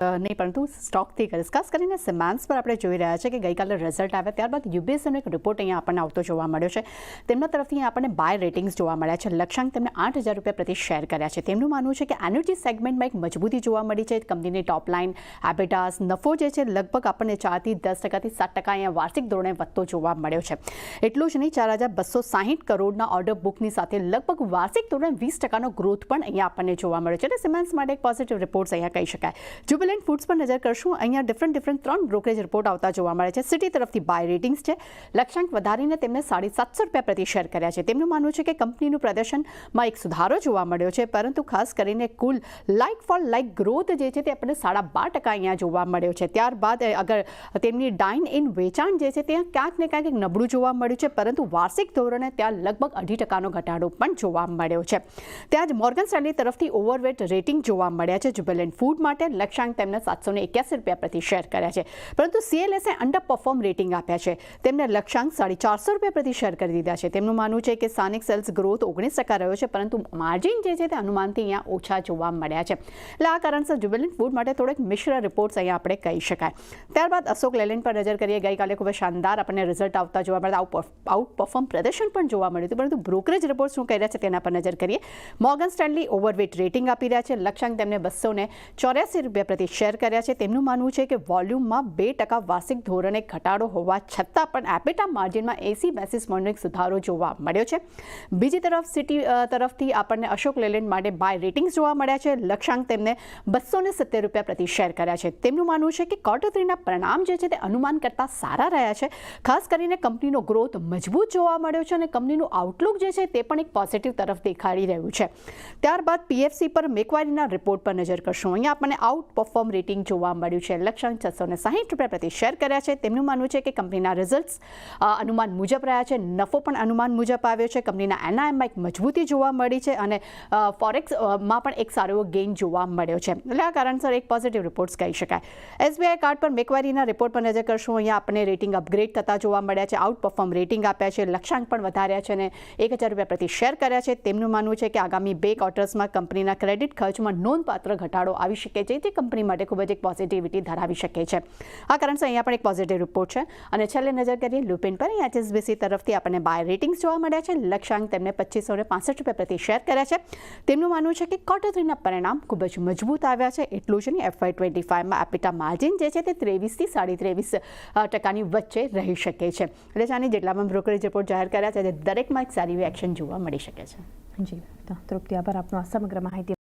નહીં પરંતુ સ્ટોકથી કરીશ. ખાસ કરીને સિમેન્ટ્સ પર આપણે જોઈ રહ્યા છે કે ગઈકાલે રિઝલ્ટ આવ્યા ત્યારબાદ યુબીએસનો એક રિપોર્ટ અહીંયા આપણને આવતો જોવા મળ્યો છે. તેમના તરફથી આપણને બાય રેટિંગ્સ જોવા મળ્યા છે. લક્ષ્યાંક તેમને 8,000 રૂપિયા પ્રતિ શેર કર્યા છે. તેમનું માનવું છે કે એનર્જી સેગમેન્ટમાં એક મજબૂતી જોવા મળી છે. કંપનીની ટોપ લાઇન એબિટાસ નફો જે છે લગભગ આપણને 4% થી 10% થી 7% અહીંયા વાર્ષિક ધોરણે વધતો જોવા મળ્યો છે. એટલું જ નહીં, 4,260 કરોડના ઓર્ડર બુકની સાથે લગભગ વાર્ષિક ધોરણે 20%નો ગ્રોથ પણ અહીંયા આપણને જોવા મળ્યો છે. એટલે સિમેન્ટ્સ માટે એક પોઝિટિવ રિપોર્ટ્સ અહીંયા કહી શકાય. જુબિલન્ટ ફૂડ્સ પર નજર કરશું. અહીંયા ડિફરન્ટ 3 બ્રોકરેજ રિપોર્ટ આવતા જોવા મળે છે. સિટી તરફથી બાય રેટિંગ્સ છે. લક્ષ્યાંક વધારીને તેમને 750 રૂપિયા પ્રતિ શેર કર્યા છે. તેમનું માનવું છે કે કંપનીનું પ્રદર્શનમાં એક સુધારો જોવા મળ્યો છે, પરંતુ ખાસ કરીને કુલ લાઇક ફોર લાઇક ગ્રોથ જે છે તે આપણને 12.5% અહીંયા જોવા મળ્યો છે. ત્યારબાદ અગર તેમની ડાઇન ઇન વેચાણ જે છે ત્યાં ક્યાંક ને ક્યાંક એક નબળું જોવા મળ્યું છે, પરંતુ વાર્ષિક ધોરણે ત્યાં લગભગ 2.5%નો ઘટાડો પણ જોવા મળ્યો છે. ત્યાં જ મોર્ગન સ્ટેનલી તરફથી ઓવરવેટ રેટિંગ જોવા મળ્યા છે. જુબિલન્ટ ફૂડ માટે લક્ષ્યાંક તેમને 781 રૂપિયા પ્રતિ શેર કર્યા છે, પરંતુ CLSએ અંડર પરફોર્મ રેટિંગ આપ્યા છે. તેમને લક્ષ્યાંક 450 રૂપિયા પ્રતિ શેર કરી દીધા છે. તેમનું માનવું છે કે સ્થાનિક સેલ્સ ગ્રોથ 19% રહ્યો છે, પરંતુ માર્જિન જે છે તે અનુમાનથી અહીંયા ઓછા જોવા મળ્યા છે. એટલે આ કારણસર જુબિલન્ટ ફૂડ માટે થોડેક મિશ્ર રિપોર્ટ્સ અહીંયા આપણે કહી શકાય. ત્યારબાદ અશોક લેલેન્ડ પર નજર કરીએ. ગઈકાલે ખૂબ શાનદાર આપણને રિઝલ્ટ આવતા જોવા મળતા આઉટ પરફોર્મ પ્રદર્શન પણ જોવા મળ્યું હતું, પરંતુ બ્રોકરેજ રિપોર્ટ શું કહી રહ્યા છે તેના પર નજર કરીએ. મોર્ગન સ્ટેનલી ઓવરવેટ રેટિંગ આપી રહ્યા છે. લક્ષ્યાંક તેમને 284 રૂપિયા પ્રતિ શેર કર્યા છે. તેમનું માનવું છે કે વોલ્યુમમાં 2% વાર્ષિક ધોરણે ઘટાડો હોવા છતાં પણ એબિટા માર્જિનમાં 80 બેસિસ પોઈન્ટનો એક સુધારો જોવા મળ્યો છે. બીજી તરફ સિટી તરફથી આપણને અશોક લેલેન્ડ માટે બાય રેટિંગ્સ જોવા મળ્યા છે. લક્ષ્યાંક તેમને 270 રૂપિયા પ્રતિ શેર કર્યા છે. તેમનું માનવું છે કે Q3ના પરિણામ જે છે તે અનુમાન કરતાં સારા રહ્યા છે. ખાસ કરીને કંપનીનો ગ્રોથ મજબૂત જોવા મળ્યો છે અને કંપનીનું આઉટલુક જે છે તે પણ એક પોઝિટિવ તરફ દેખાડી રહ્યું છે. ત્યારબાદ PFC પર મેકવારીના રિપોર્ટ પર નજર કરશું. અહીંયા આપણને આઉટ પરફોર્મ રેટિંગ જોવા મળ્યું છે. લક્ષ્યાંક 660 રૂપિયા પ્રતિ શેર કર્યા છે. તેમનું માનવું છે કે કંપનીના રિઝલ્ટ્સ અનુમાન મુજબ રહ્યા છે. નફો પણ અનુમાન મુજબ આવ્યો છે. કંપનીના NIMમાં એક મજબૂતી જોવા મળી છે અને ફોરેક્સમાં પણ એક સારો એવો ગેઇન જોવા મળ્યો છે. એટલે આ કારણસર એક પોઝિટિવ રિપોર્ટ્સ કહી શકાય. SBI કાર્ડ પર મેકવારીના રિપોર્ટ પર નજર કરશું. અહીંયા આપણને રેટિંગ અપગ્રેડ થતા જોવા મળ્યા છે. આઉટ પરફોર્મ રેટિંગ આપ્યા છે. લક્ષ્યાંક પણ વધાર્યા છે અને 1,000 રૂપિયા પ્રતિ શેર કર્યા છે. તેમનું માનવું છે કે આગામી 2 ક્વાર્ટર્સમાં કંપનીના ક્રેડિટ ખર્ચમાં નોંધપાત્ર ઘટાડો આવી શકે છે, જે કંપની માટે ખૂબ જ એક પોઝિટિવિટી ધરાવી શકે છે. આ કારણસર અહીંયા પણ એક પોઝિટિવ રિપોર્ટ છે. અને છેલ્લે નજર કરીએ લુપિન પર. HSBC તરફથી આપણને બાય રેટિંગ્સ જોવા મળ્યા છે. લક્ષ્યાંક તેમને 2565 રૂપિયા પ્રતિ શેર કર્યા છે. તેમનું માનવું છે કે Q3ના પરિણામ ખૂબ જ મજબૂત આવ્યા છે. એટલું જ નહીં, FY25માં એબિટા માર્જિન જે છે તે 23% થી 23.5% વચ્ચે રહી શકે છે. એટલે આની જેટલામાં બ્રોકરેજ રિપોર્ટ જાહેર કર્યા છે દરેકમાં એક સારી એવી એક્શન જોવા મળી શકે છે. જી તૃપ્તિ, આભાર આપનો આ સમગ્ર માહિતી